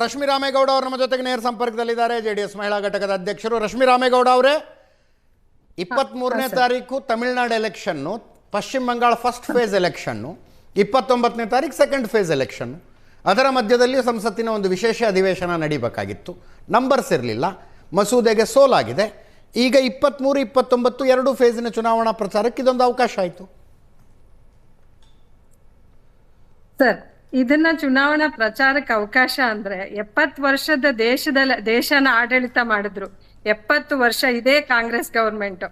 ರಶ್ಮಿ ರಾಮೇಗೌಡ ಅವರು ನಮ್ಮ ಜೊತೆಗೆ ನೇರ ಸಂಪರ್ಕದಲ್ಲಿದ್ದಾರೆ. ಜೆಡಿಎಸ್ ಮಹಿಳಾ ಘಟಕದ ಅಧ್ಯಕ್ಷರು. ರಶ್ಮಿ ರಾಮೇಗೌಡ ಅವರೇ, 23ನೇ ತಾರೀಕು ತಮಿಳುನಾಡು ಎಲೆಕ್ಷನ್ನು, ಪಶ್ಚಿಮ ಬಂಗಾಳ ಫಸ್ಟ್ ಫೇಸ್ ಎಲೆಕ್ಷನ್ನು, 29ನೇ ತಾರೀಕು ಸೆಕೆಂಡ್ ಫೇಸ್ ಎಲೆಕ್ಷನ್ನು. ಅದರ ಮಧ್ಯದಲ್ಲಿ ಸಂಸತ್ತಿನ ಒಂದು ವಿಶೇಷ ಅಧಿವೇಶನ ನಡೀಬೇಕಾಗಿತ್ತು. ನಂಬರ್ಸ್ ಇರಲಿಲ್ಲ, ಮಸೂದೆಗೆ ಸೋಲಾಗಿದೆ. ಈಗ 23, 29 ಎರಡು ಫೇಸಿನ ಚುನಾವಣಾ ಪ್ರಚಾರಕ್ಕೆ ಇದೊಂದು ಅವಕಾಶ ಆಯಿತು. ಸರ್, ಇದನ್ನ ಚುನಾವಣಾ ಪ್ರಚಾರಕ್ಕೆ ಅವಕಾಶ ಅಂದ್ರೆ 70 ವರ್ಷದ ದೇಶನ ಆಡಳಿತ ಮಾಡಿದ್ರು. 70 ವರ್ಷ ಇದೇ ಕಾಂಗ್ರೆಸ್ ಗವರ್ಮೆಂಟ್.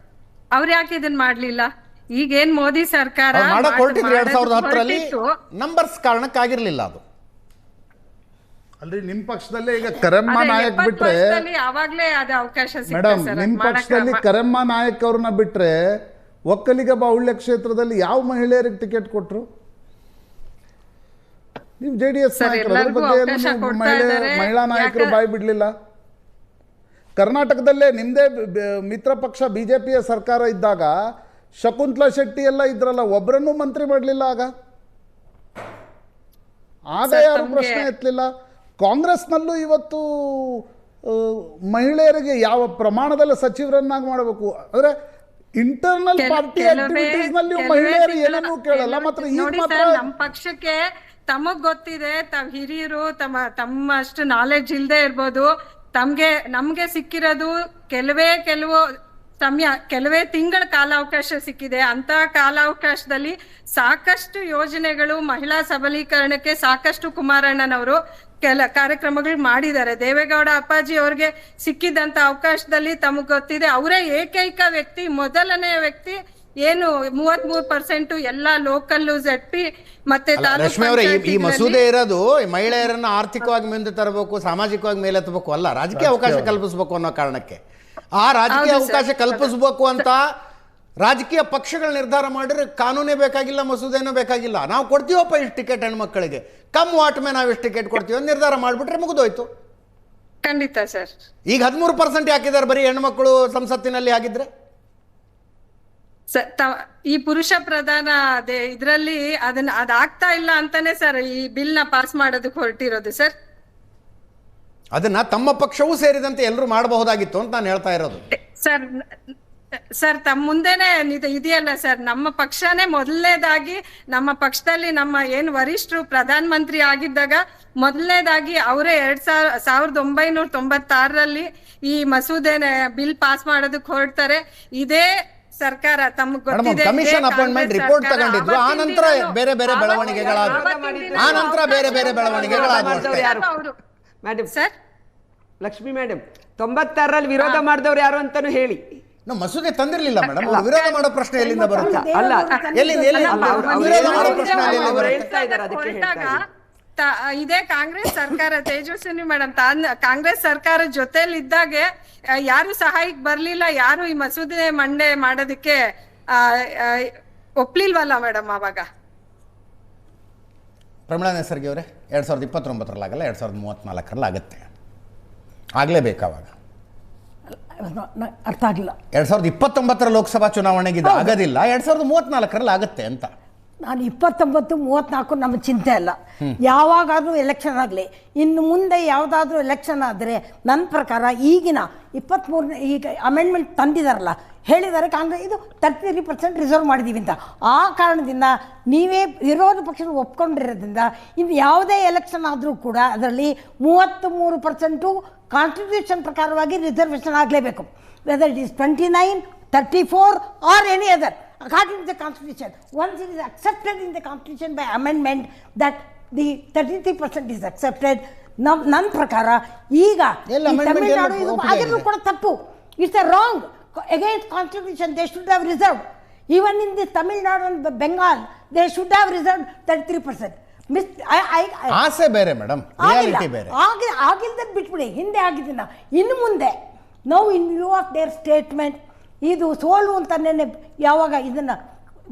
ಅವ್ರು ಯಾಕೆ ಇದನ್ನ ಮಾಡ್ಲಿಲ್ಲ? ಈಗೇನ್ ಮೋದಿ ಸರ್ಕಾರ 2010ರಲ್ಲಿ ನಂಬರ್ಸ್ ಕಾರಣಕ್ಕಾಗಿರ್ಲಿಲ್ಲ. ಅದು ಅಲ್ರಿ, ನಿಮ್ ಪಕ್ಷದಲ್ಲೇ ಈಗ ಕರೆಮ್ಮ ನಾಯಕ್ ಬಿಟ್ರೆ, ಅವಾಗ್ಲೇ ಅದು ಅವಕಾಶ ಮೇಡಮ್ ನಿಮ್ ಪಕ್ಷದಲ್ಲಿ ಕರೆಮ್ಮ ನಾಯಕ್ ಅವ್ರನ್ನ ಬಿಟ್ರೆ ಒಕ್ಕಲಿಗ ಬಾಹುಳ್ಯ ಕ್ಷೇತ್ರದಲ್ಲಿ ಯಾವ ಮಹಿಳೆಯರಿಗೆ ಟಿಕೆಟ್ ಕೊಟ್ರು? ನೀವು ಜೆಡಿಎಸ್ ಮಹಿಳಾ ನಾಯಕರು ಬಾಯಿ ಬಿಡ್ಲಿಲ್ಲ. ಕರ್ನಾಟಕದಲ್ಲೇ ನಿಮ್ದೇ ಮಿತ್ರ ಪಕ್ಷ ಬಿಜೆಪಿಯ ಸರ್ಕಾರ ಇದ್ದಾಗ ಶಕುಂತಲಾ ಶೆಟ್ಟಿ ಎಲ್ಲ ಇದ್ರಲ್ಲ, ಒಬ್ಬರನ್ನೂ ಮಂತ್ರಿ ಮಾಡಲಿಲ್ಲ. ಆಗ ಯಾರು ಪ್ರಶ್ನೆ ಎತ್ತಲಿಲ್ಲ. ಕಾಂಗ್ರೆಸ್ನಲ್ಲೂ ಇವತ್ತು ಮಹಿಳೆಯರಿಗೆ ಯಾವ ಪ್ರಮಾಣದಲ್ಲಿ ಸಚಿವರನ್ನಾಗಿ ಮಾಡಬೇಕು ಅಂದ್ರೆ ಇಂಟರ್ನಲ್ ಪಾರ್ಟಿ ಆಕ್ಟಿವಿಟೀಸ್ ನಲ್ಲಿ ಮಹಿಳೆಯರು ಏನನ್ನೂ ಕೇಳಲ್ಲ. ಮಾತ್ರ ನಮ್ಮ ಪಕ್ಷಕ್ಕೆ ತಮಗ್ ಗೊತ್ತಿದೆ, ಹಿರಿಯರು ತಮ್ಮಷ್ಟು ನಾಲೆಡ್ಜ್ ಇಲ್ದೇ ಇರ್ಬೋದು. ನಮ್ಗೆ ಸಿಕ್ಕಿರೋದು ಕೆಲವೇ ತಿಂಗಳ ಕಾಲಾವಕಾಶ ಸಿಕ್ಕಿದೆ. ಅಂತ ಕಾಲಾವಕಾಶದಲ್ಲಿ ಸಾಕಷ್ಟು ಯೋಜನೆಗಳು, ಮಹಿಳಾ ಸಬಲೀಕರಣಕ್ಕೆ ಸಾಕಷ್ಟು ಕುಮಾರಣ್ಣನವರು ಕಾರ್ಯಕ್ರಮಗಳು ಮಾಡಿದ್ದಾರೆ. ದೇವೇಗೌಡ ಅಪ್ಪಾಜಿ ಅವ್ರಿಗೆ ಸಿಕ್ಕಿದಂತ ಅವಕಾಶದಲ್ಲಿ ತಮಗ್ ಗೊತ್ತಿದೆ, ಅವರೇ ಏಕೈಕ ವ್ಯಕ್ತಿ, ಮೊದಲನೇ ವ್ಯಕ್ತಿ ಏನು 33% ಎಲ್ಲಾ ಲೋಕಲ್ ZP ಮತ್ತೆ ಈ ಮಸೂದೆ ಇರೋದು ಮಹಿಳೆಯರನ್ನ ಆರ್ಥಿಕವಾಗಿ ಮುಂದೆ ತರಬೇಕು, ಸಾಮಾಜಿಕವಾಗಿ ಮೇಲೆತ್ತಬೇಕು ಅಲ್ಲ, ರಾಜಕೀಯ ಅವಕಾಶ ಕಲ್ಪಿಸಬೇಕು ಅನ್ನೋ ಕಾರಣಕ್ಕೆ. ಆ ರಾಜಕೀಯ ಅವಕಾಶ ಕಲ್ಪಿಸಬೇಕು ಅಂತ ರಾಜಕೀಯ ಪಕ್ಷಗಳು ನಿರ್ಧಾರ ಮಾಡಿದ್ರೆ ಕಾನೂನೇ ಬೇಕಾಗಿಲ್ಲ, ಮಸೂದೆನೂ ಬೇಕಾಗಿಲ್ಲ. ನಾವು ಕೊಡ್ತೀವಪ್ಪ ಇಷ್ಟು ಟಿಕೆಟ್ ಹೆಣ್ಮಕ್ಳಿಗೆ, ಕಮ್ ವಾಟ್ ಮೇ ನಾವು ಇಷ್ಟು ಟಿಕೆಟ್ ಕೊಡ್ತೀವಿ ಅಂತ ನಿರ್ಧಾರ ಮಾಡಿಬಿಟ್ರೆ ಮುಗಿದೋಯ್ತು. ಖಂಡಿತ ಸರ್. ಈಗ 13% ಹಾಕಿದ್ದಾರೆ ಬರೀ ಹೆಣ್ಮಕ್ಳು ಸಂಸತ್ತಿನಲ್ಲಿ. ಆಗಿದ್ರೆ ಈ ಪುರುಷ ಪ್ರಧಾನ ಇದ್ರಲ್ಲಿ ಅದಾಗ್ತಾ ಇಲ್ಲ ಅಂತಾನೆ ಸರ್ ಈ ಬಿಲ್ ನ ಪಾಸ್ ಮಾಡೋದಕ್ಕೆ ಹೊರಟಿರೋದು ಸರ್. ಅದನ್ನ ತಮ್ಮ ಪಕ್ಷವೂ ಸೇರಿದಂತೆ ಎಲ್ಲರೂ ಮಾಡಬಹುದಾಗಿತ್ತು ಅಂತ ನಾನು ಹೇಳ್ತಾ ಇರೋದು. ಸರ್ ತಮ್ಮ ಮುಂದೆನೆ ಇದೆಯಲ್ಲ ಸರ್, ನಮ್ಮ ಪಕ್ಷನೇ ಮೊದಲನೇದಾಗಿ, ನಮ್ಮ ಪಕ್ಷದಲ್ಲಿ ನಮ್ಮ ಏನ್ ವರಿಷ್ಠರು ಪ್ರಧಾನ ಮಂತ್ರಿ ಆಗಿದ್ದಾಗ ಮೊದಲನೇದಾಗಿ ಅವರೇ 1996ರಲ್ಲಿ ಈ ಮಸೂದೆನ ಬಿಲ್ ಪಾಸ್ ಮಾಡೋದಕ್ಕೆ ಹೊರಡ್ತಾರೆ. ಇದೇ ಸರ್ಕಾರ ತಮಗೆ ಗೊತ್ತಿದೆ ಕಮಿಷನ್ ಅಪಾಯಿಂಟ್ಮೆಂಟ್ ರಿಪೋರ್ಟ್ ತಗೊಂಡಿದ್ರು. ಆ ನಂತರ ಬೇರೆ ಬೇರೆ ಬೆಳವಣಿಗೆಗಳಾದವು. ಸರ್ ಲಕ್ಷ್ಮಿ ಮೇಡಮ್ 96ರಲ್ಲಿ ವಿರೋಧ ಮಾಡಿದವ್ರು ಯಾರು ಅಂತಾನು ಹೇಳಿ. ನಾವು ಮಸೂದೆ ತಂದಿರಲಿಲ್ಲ ಮೇಡಮ್. ವಿರೋಧ ಮಾಡೋ ಪ್ರಶ್ನೆ ಎಲ್ಲಿಂದ ಬರುತ್ತೆ? ಅಲ್ಲ, ಇದೇ ಕಾಂಗ್ರೆಸ್ ಸರ್ಕಾರ, ತೇಜಸ್ವಿನಿ ಮೇಡಮ್ ಕಾಂಗ್ರೆಸ್ ಸರ್ಕಾರ ಜೊತೆಲಿ ಇದ್ದಾಗೆ ಯಾರು ಸಹಾಯಕ್ಕೆ ಬರ್ಲಿಲ್ಲ, ಯಾರು ಈ ಮಸೂದೆ ಮಂಡನೆ ಮಾಡೋದಕ್ಕೆ ಒಪ್ಲಿಲ್ವಲ್ಲ ಮೇಡಮ್. ಅವಾಗ ಪ್ರಮೀಳಾ ನೇಸರ್ಗಿ ಅವರೇ, 2029ರಲ್ಲಿ ಆಗಲ್ಲ, 2034ರಲ್ಲಿ ಆಗುತ್ತೆ. ಆಗ್ಲೇಬೇಕು. ಅವಾಗ ಅರ್ಥ ಆಗಿಲ್ಲ. 2029 ಲೋಕಸಭಾ ಚುನಾವಣೆಗೆ ಇದು ಆಗೋದಿಲ್ಲ, 2034ರಲ್ಲಿ ಆಗುತ್ತೆ ಅಂತ. ನಾನು 29, 34 ನಮ್ಮ ಚಿಂತೆ ಅಲ್ಲ. ಯಾವಾಗಾದ್ರೂ ಎಲೆಕ್ಷನ್ ಆಗಲಿ, ಇನ್ನು ಮುಂದೆ ಯಾವುದಾದ್ರೂ ಎಲೆಕ್ಷನ್ ಆದರೆ ನನ್ನ ಪ್ರಕಾರ ಈಗಿನ 23ನೇ ಈಗ ಅಮೆಂಡ್ಮೆಂಟ್ ತಂದಿದಾರಲ್ಲ, ಹೇಳಿದ್ದಾರೆ ಕಾಂಗ್ರೆಸ್ ಇದು 33% ರಿಸರ್ವ್ ಮಾಡಿದ್ದೀವಿ ಅಂತ. ಆ ಕಾರಣದಿಂದ ನೀವೇ ವಿರೋಧ ಪಕ್ಷ ಒಪ್ಕೊಂಡಿರೋದ್ರಿಂದ ಇನ್ನು ಯಾವುದೇ ಎಲೆಕ್ಷನ್ ಆದರೂ ಕೂಡ ಅದರಲ್ಲಿ 33% ಕಾನ್ಸ್ಟಿಟ್ಯೂಷನ್ ಪ್ರಕಾರವಾಗಿ ರಿಸರ್ವೇಷನ್ ಆಗಲೇಬೇಕು. Whether it is 29, 34 or any other according to the constitution. Once it is accepted in the constitution by amendment that the 33% is accepted. ನನ್ನ ಪ್ರಕಾರ ಈಗ ತಮಿಳುನಾಡು ಇದು ಆಗಿದ್ರು ಕೂಡ ತಪ್ಪು. It's a wrong against constitution. They should have reserved. Even in the Tamil Nadu and Bengal they should have reserved 33%. ಆಸೆ ಬೇರೆ madam, reality ಬೇರೆ. ಆಗಿಲ್ದ ಬಿಟ್ಬಿಡಿ, ಹಿಂದೆ ಆಗಿದ್ದನ್ನ ಇನ್ನು ಮುಂದೆ now in view of their statement ಇದು ಸೋಲು ಅಂತಾನೆ ಯಾವಾಗ ಇದನ್ನು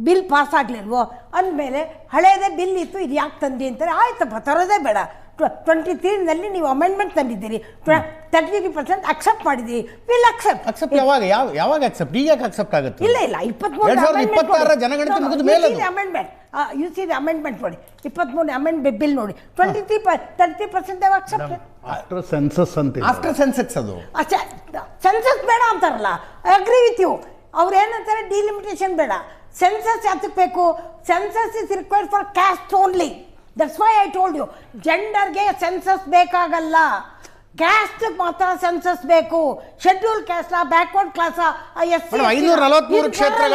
ಬಿಲ್ ಪಾಸ್ ಆಗಲಿಲ್ವೋ ಅಂದಮೇಲೆ ಹಳೇದೇ ಬಿಲ್ ಇತ್ತು, ಇದು ಯಾಕೆ ತಂದಿ ಅಂತಾರೆ. ಆಯ್ತಪ್ಪ, ತರೋದೇ ಬೇಡ, 23ನಲ್ಲಿ ನೀವು ಅಮೆಂಡ್ಮೆಂಟ್ ತಂದಿದ್ದೀರಿ, 33% ಅಕ್ಸೆಪ್ಟ್ ಮಾಡಿದ್ದೀರಿ, ವಿಲ್ ಅಕ್ಸೆಪ್ಟ್ ಯಾವಾಗ ಅಕ್ಸೆಪ್ಟ್ ಈಗ ಯಾಕೆ ಅಕ್ಸೆಪ್ಟ್ ಆಗುತ್ತೆ? ಇಲ್ಲ 2026 ಜನಗಣತಿ ಮುಗಿದ ಮೇಲೆ ಅಮೆಂಡ್ಮೆಂಟ್ ಯು ಸಿ ಅಮೆಂಡ್ಮೆಂಟ್ ನೋಡಿ, 23 ಅಮೆಂಡ್ಮೆಂಟ್ ಬಿಲ್ ನೋಡಿ, 30% ಅಕ್ಸೆಪ್ಟ್ ಆಫ್ಟರ್ ಸೆನ್ಸಸ್ ಅಂತ ಆಫ್ಟರ್ ಸೆನ್ಸಸ್ ಅದು ಸೆನ್ಸಸ್ ಬೇಡ ಅಂತಾರಲ್ಲ. I agree with you. ಅವ್ರು ಏನಂತಾರೆ, ಡಿಲಿಮಿಟೇಷನ್ ಬೇಡ, ಸೆನ್ಸಸ್ ಯಾತಕ್ಕೆ ಬೇಕು? Census is required for caste only. That's why I told you, ಜೆಂಡರ್ಗೆ ಸೆನ್ಸಸ್ ಬೇಕಾಗಲ್ಲ, ಕ್ಯಾಸ್ಟ್ ಮಾತ್ರ ಸೆನ್ಸಸ್ ಬೇಕು. ಶೆಡ್ಯೂಲ್ ಕ್ಯಾಸ್ಟ್, ಬ್ಯಾಕ್ವರ್ಡ್ ಕ್ಲಾಸ್, 543 ಕ್ಷೇತ್ರಗಳ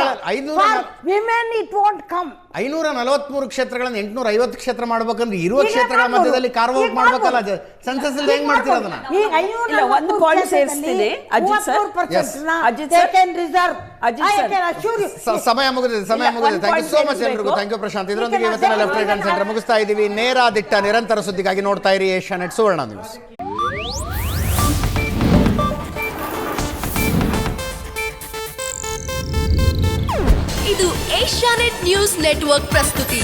ವಿಮೆನ್ ಇಟ್ ವಾಂಟ್ ಕಮ್. 543 ಕ್ಷೇತ್ರಗಳನ್ನು 850 ಕ್ಷೇತ್ರ ಮಾಡ್ಬೇಕಂದ್ರೆ ಇರುವ ಕ್ಷೇತ್ರಗಳ ಮಧ್ಯದಲ್ಲಿ ಕಾರ್ವ್ ಔಟ್ ಮಾಡ್ಬೇಕಲ್ಲ. ಸೆನ್ಸಸ್ ಅಲ್ಲಿ ಹೆಂಗ್ ಮಾಡ್ತೀರ ಅದನ್ನ? ಇಲ್ಲ, ಒಂದು ಪಾಯಿಂಟ್ ಸೇರಿಸ್ತೀನಿ ಅಜಿತ್ ಸರ್. ಅಜಿತ್ ಸರ್, ಸಮಯ ಮುಗಿದಿದೆ. ಥ್ಯಾಂಕ್ ಯು ಸೋ ಮಚ್ ಎಲ್ರಿಗೂ. Thank you Prashanth. ಇದರೊಂದಿಗೆ ಇವತ್ತಿನ ಲೆಫ್ಟ್ ರೈಟ್ ಹ್ಯಾಂಡ್ ಸೆಂಟರ್ ಮುಗಿಸ್ತಾ ಇದ್ದೀವಿ. ನೇರ ದಿಟ್ಟ ನಿರಂತರ ಸುದ್ದಿಗಾಗಿ ನೋಡ್ತಾ ಇರಿ ಏಷ್ಯಾನೆಟ್ ಸುವರ್ಣ ನ್ಯೂಸ್. ಇದು ಏಷ್ಯಾನೆಟ್ ನ್ಯೂಸ್ ನೆಟ್ವರ್ಕ್ ಪ್ರಸ್ತುತಿ.